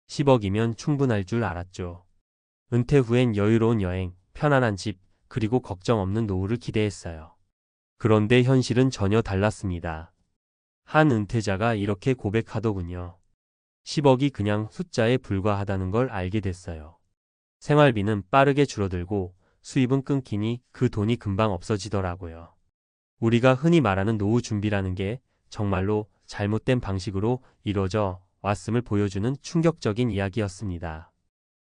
10억이면 충분할 줄 알았죠. 은퇴 후엔 여유로운 여행, 편안한 집, 그리고 걱정 없는 노후를 기대했어요. 그런데 현실은 전혀 달랐습니다. 한 은퇴자가 이렇게 고백하더군요. 10억이 그냥 숫자에 불과하다는 걸 알게 됐어요. 생활비는 빠르게 줄어들고 수입은 끊기니 그 돈이 금방 없어지더라고요. 우리가 흔히 말하는 노후 준비라는 게 정말로 잘못된 방식으로 이루어져 왔음을 보여주는 충격적인 이야기였습니다.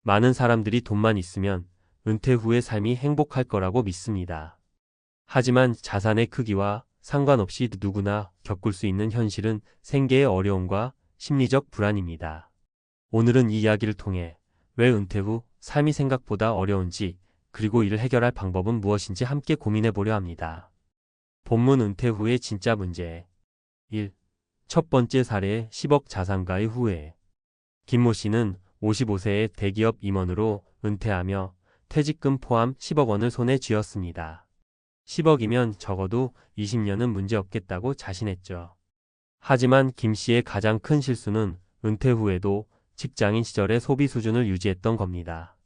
많은 사람들이 돈만 있으면 은퇴 후의 삶이 행복할 거라고 믿습니다. 하지만 자산의 크기와 상관없이 누구나 겪을 수 있는 현실은 생계의 어려움과 심리적 불안입니다. 오늘은 이 이야기를 통해 왜 은퇴 후 삶이 생각보다 어려운지, 그리고 이를 해결할 방법은 무엇인지 함께 고민해 보려 합니다. 본문 은퇴 후의 진짜 문제 1. 첫 번째 사례 10억 자산가의 후회. 김모 씨는 55세의 대기업 임원으로 은퇴하며 퇴직금 포함 10억 원을 손에 쥐었습니다. 10억이면 적어도 20년은 문제없겠다고 자신했죠. 하지만 김 씨의 가장 큰 실수는 은퇴 후에도 직장인 시절의 소비 수준을 유지했던 겁니다.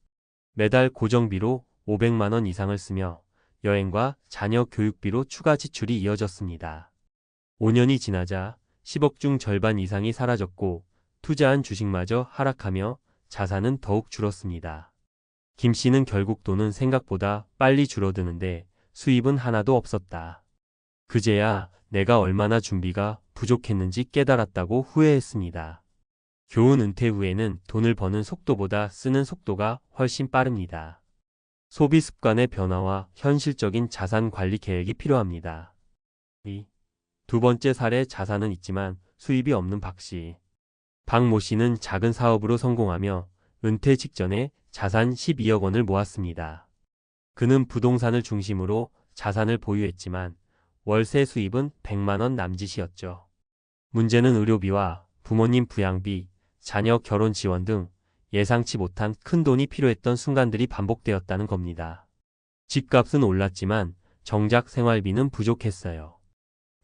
매달 고정비로 500만 원 이상을 쓰며 여행과 자녀 교육비로 추가 지출이 이어졌습니다. 5년이 지나자 10억 중 절반 이상이 사라졌고 투자한 주식마저 하락하며 자산은 더욱 줄었습니다. 김 씨는 결국 돈은 생각보다 빨리 줄어드는데 수입은 하나도 없었다. 그제야 내가 얼마나 준비가 부족했는지 깨달았다고 후회했습니다. 교훈: 은퇴 후에는 돈을 버는 속도보다 쓰는 속도가 훨씬 빠릅니다. 소비 습관의 변화와 현실적인 자산 관리 계획이 필요합니다. 2. 두 번째 사례 자산은 있지만 수입이 없는 박 씨. 박모 씨는 작은 사업으로 성공하며 은퇴 직전에 자산 12억 원을 모았습니다. 그는 부동산을 중심으로 자산을 보유했지만 월세 수입은 100만 원 남짓이었죠. 문제는 의료비와 부모님 부양비, 자녀 결혼 지원 등 예상치 못한 큰 돈이 필요했던 순간들이 반복되었다는 겁니다. 집값은 올랐지만 정작 생활비는 부족했어요.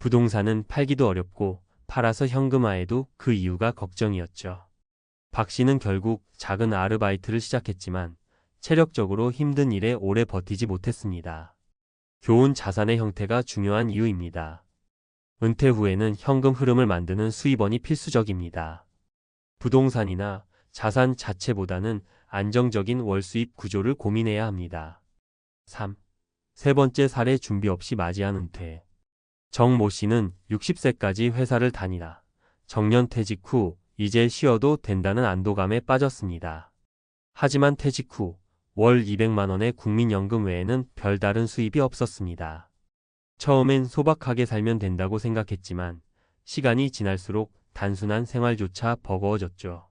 부동산은 팔기도 어렵고 팔아서 현금화해도 그 이유가 걱정이었죠. 박 씨는 결국 작은 아르바이트를 시작했지만 체력적으로 힘든 일에 오래 버티지 못했습니다. 교훈: 자산의 형태가 중요한 이유입니다. 은퇴 후에는 현금 흐름을 만드는 수입원이 필수적입니다. 부동산이나 자산 자체보다는 안정적인 월수입 구조를 고민해야 합니다. 3. 세 번째 사례 준비 없이 맞이한 은퇴. 정모 씨는 60세까지 회사를 다니다 정년퇴직 후 이제 쉬어도 된다는 안도감에 빠졌습니다. 하지만 퇴직 후 월 200만 원의 국민연금 외에는 별다른 수입이 없었습니다. 처음엔 소박하게 살면 된다고 생각했지만 시간이 지날수록 단순한 생활조차 버거워졌죠.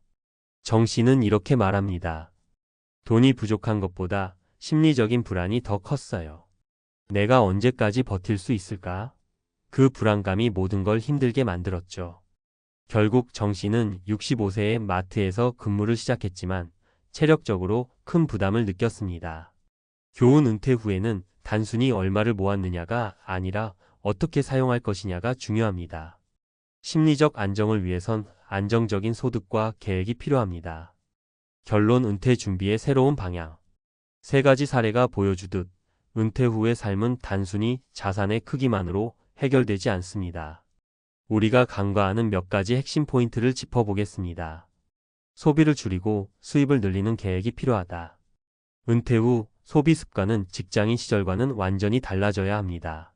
정 씨는 이렇게 말합니다. 돈이 부족한 것보다 심리적인 불안이 더 컸어요. 내가 언제까지 버틸 수 있을까? 그 불안감이 모든 걸 힘들게 만들었죠. 결국 정 씨는 65세에 마트에서 근무를 시작했지만 체력적으로 큰 부담을 느꼈습니다. 교훈: 은퇴 후에는 단순히 얼마를 모았느냐가 아니라 어떻게 사용할 것이냐가 중요합니다. 심리적 안정을 위해선 안정적인 소득과 계획이 필요합니다. 결론: 은퇴 준비의 새로운 방향. 세 가지 사례가 보여주듯 은퇴 후의 삶은 단순히 자산의 크기만으로 해결되지 않습니다. 우리가 간과하는 몇 가지 핵심 포인트를 짚어보겠습니다. 소비를 줄이고 수입을 늘리는 계획이 필요하다. 은퇴 후 소비 습관은 직장인 시절과는 완전히 달라져야 합니다.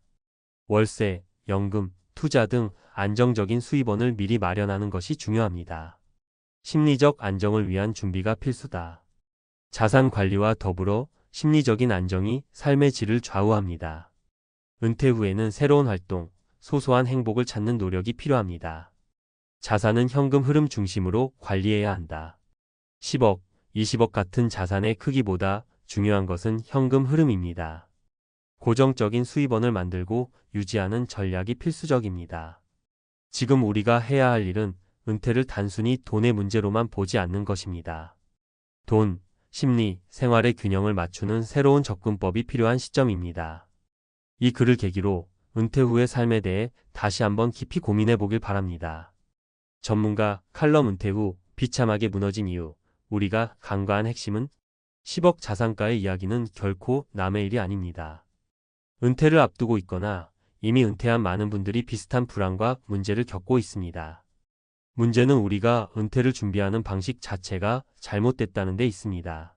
월세, 연금, 투자 등 안정적인 수입원을 미리 마련하는 것이 중요합니다. 심리적 안정을 위한 준비가 필수다. 자산 관리와 더불어 심리적인 안정이 삶의 질을 좌우합니다. 은퇴 후에는 새로운 활동, 소소한 행복을 찾는 노력이 필요합니다. 자산은 현금 흐름 중심으로 관리해야 한다. 10억, 20억 같은 자산의 크기보다 중요한 것은 현금 흐름입니다. 고정적인 수입원을 만들고 유지하는 전략이 필수적입니다. 지금 우리가 해야 할 일은 은퇴를 단순히 돈의 문제로만 보지 않는 것입니다. 돈, 심리, 생활의 균형을 맞추는 새로운 접근법이 필요한 시점입니다. 이 글을 계기로 은퇴 후의 삶에 대해 다시 한번 깊이 고민해 보길 바랍니다. 전문가 칼럼: 은퇴 후 비참하게 무너진 이유, 우리가 간과한 핵심은 10억 자산가의 이야기는 결코 남의 일이 아닙니다. 은퇴를 앞두고 있거나 이미 은퇴한 많은 분들이 비슷한 불안과 문제를 겪고 있습니다. 문제는 우리가 은퇴를 준비하는 방식 자체가 잘못됐다는 데 있습니다.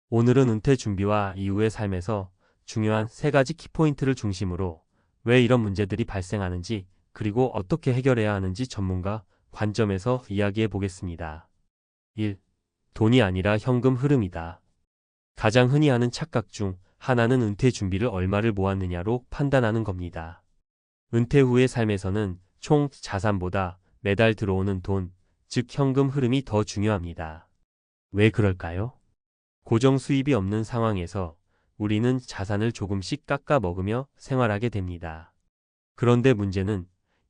오늘은 은퇴 준비와 이후의 삶에서 중요한 3가지 키포인트를 중심으로 왜 이런 문제들이 발생하는지 그리고 어떻게 해결해야 하는지 전문가 관점에서 이야기해 보겠습니다. 1. 돈이 아니라 현금 흐름이다. 가장 흔히 하는 착각 중 하나는 은퇴 준비를 얼마를 모았느냐로 판단하는 겁니다. 은퇴 후의 삶에서는 총 자산보다 매달 들어오는 돈, 즉 현금 흐름이 더 중요합니다. 왜 그럴까요? 고정 수입이 없는 상황에서 우리는 자산을 조금씩 깎아 먹으며 생활하게 됩니다. 그런데 문제는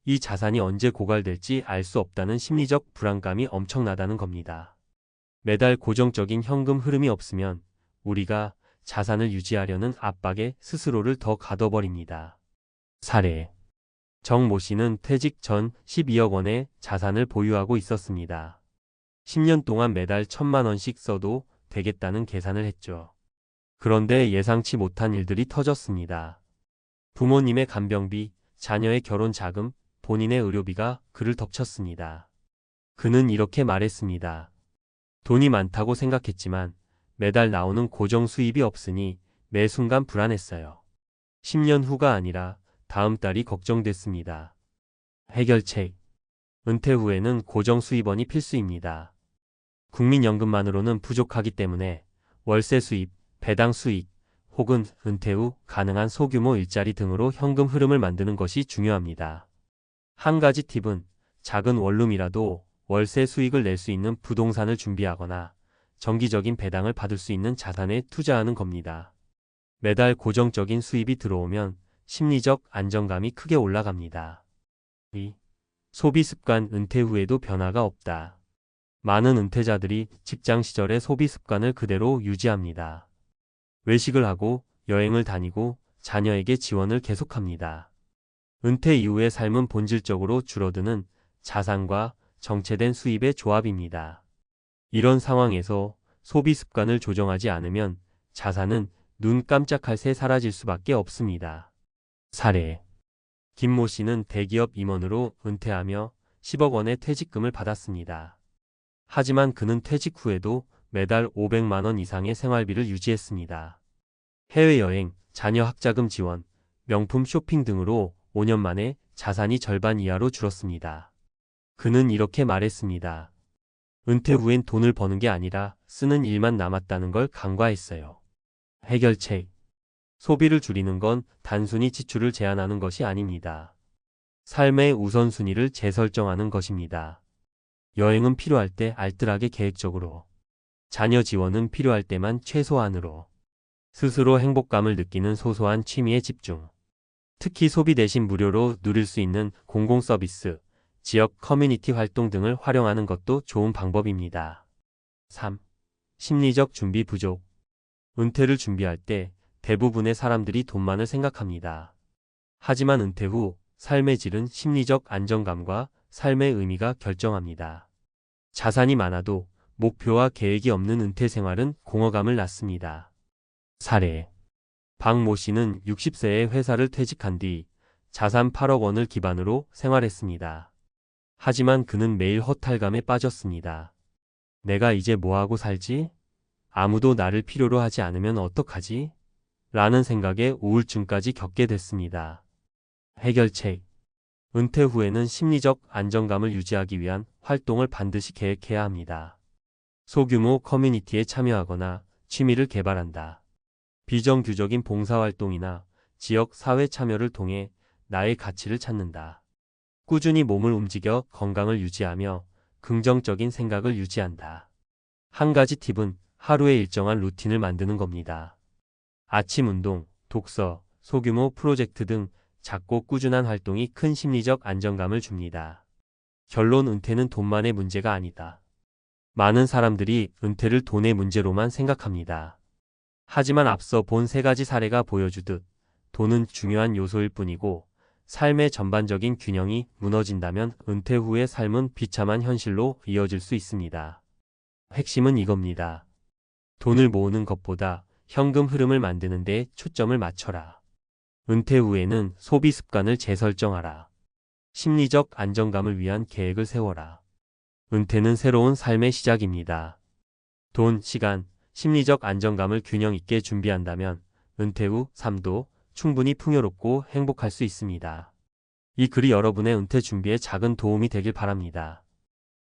이 자산이 언제 고갈될지 알 수 없다는 심리적 불안감이 엄청나다는 겁니다. 매달 고정적인 현금 흐름이 없으면 우리가 자산을 유지하려는 압박에 스스로를 더 가둬버립니다. 사례. 정모 씨는 퇴직 전 12억 원의 자산을 보유하고 있었습니다. 10년 동안 매달 1,000만 원씩 써도 되겠다는 계산을 했죠. 그런데 예상치 못한 일들이 터졌습니다. 부모님의 간병비, 자녀의 결혼 자금, 본인의 의료비가 그를 덮쳤습니다. 그는 이렇게 말했습니다. 돈이 많다고 생각했지만 매달 나오는 고정 수입이 없으니 매 순간 불안했어요. 10년 후가 아니라 다음 달이 걱정됐습니다. 해결책. 은퇴 후에는 고정 수입원이 필수입니다. 국민연금만으로는 부족하기 때문에 월세 수입, 배당 수익, 혹은 은퇴 후 가능한 소규모 일자리 등으로 현금 흐름을 만드는 것이 중요합니다. 한 가지 팁은 작은 원룸이라도 월세 수익을 낼 수 있는 부동산을 준비하거나 정기적인 배당을 받을 수 있는 자산에 투자하는 겁니다. 매달 고정적인 수입이 들어오면 심리적 안정감이 크게 올라갑니다. 2. 소비 습관 은퇴 후에도 변화가 없다. 많은 은퇴자들이 직장 시절의 소비 습관을 그대로 유지합니다. 외식을 하고 여행을 다니고 자녀에게 지원을 계속합니다. 은퇴 이후의 삶은 본질적으로 줄어드는 자산과 정체된 수입의 조합입니다. 이런 상황에서 소비 습관을 조정하지 않으면 자산은 눈 깜짝할 새 사라질 수밖에 없습니다. 사례. 김모 씨는 대기업 임원으로 은퇴하며 10억 원의 퇴직금을 받았습니다. 하지만 그는 퇴직 후에도 매달 500만 원 이상의 생활비를 유지했습니다. 해외여행, 자녀 학자금 지원, 명품 쇼핑 등으로 5년 만에 자산이 절반 이하로 줄었습니다. 그는 이렇게 말했습니다. 은퇴 후엔 돈을 버는 게 아니라 쓰는 일만 남았다는 걸 간과했어요. 해결책. 소비를 줄이는 건 단순히 지출을 제한하는 것이 아닙니다. 삶의 우선순위를 재설정하는 것입니다. 여행은 필요할 때 알뜰하게 계획적으로, 자녀 지원은 필요할 때만 최소한으로, 스스로 행복감을 느끼는 소소한 취미에 집중. 특히 소비 대신 무료로 누릴 수 있는 공공 서비스, 지역 커뮤니티 활동 등을 활용하는 것도 좋은 방법입니다. 3. 심리적 준비 부족. 은퇴를 준비할 때 대부분의 사람들이 돈만을 생각합니다. 하지만 은퇴 후 삶의 질은 심리적 안정감과 삶의 의미가 결정합니다. 자산이 많아도 목표와 계획이 없는 은퇴 생활은 공허감을 낳습니다. 사례. 박모 씨는 60세에 회사를 퇴직한 뒤 자산 8억 원을 기반으로 생활했습니다. 하지만 그는 매일 허탈감에 빠졌습니다. 내가 이제 뭐하고 살지? 아무도 나를 필요로 하지 않으면 어떡하지? 라는 생각에 우울증까지 겪게 됐습니다. 해결책. 은퇴 후에는 심리적 안정감을 유지하기 위한 활동을 반드시 계획해야 합니다. 소규모 커뮤니티에 참여하거나 취미를 개발한다. 비정규적인 봉사활동이나 지역 사회 참여를 통해 나의 가치를 찾는다. 꾸준히 몸을 움직여 건강을 유지하며 긍정적인 생각을 유지한다. 한 가지 팁은 하루에 일정한 루틴을 만드는 겁니다. 아침 운동, 독서, 소규모 프로젝트 등 작고 꾸준한 활동이 큰 심리적 안정감을 줍니다. 결론 은퇴는 돈만의 문제가 아니다. 많은 사람들이 은퇴를 돈의 문제로만 생각합니다. 하지만 앞서 본 3가지 사례가 보여주듯 돈은 중요한 요소일 뿐이고 삶의 전반적인 균형이 무너진다면 은퇴 후의 삶은 비참한 현실로 이어질 수 있습니다. 핵심은 이겁니다. 돈을 모으는 것보다 현금 흐름을 만드는 데 초점을 맞춰라. 은퇴 후에는 소비 습관을 재설정하라. 심리적 안정감을 위한 계획을 세워라. 은퇴는 새로운 삶의 시작입니다. 돈, 시간, 심리적 안정감을 균형 있게 준비한다면 은퇴 후 삶도 충분히 풍요롭고 행복할 수 있습니다. 이 글이 여러분의 은퇴 준비에 작은 도움이 되길 바랍니다.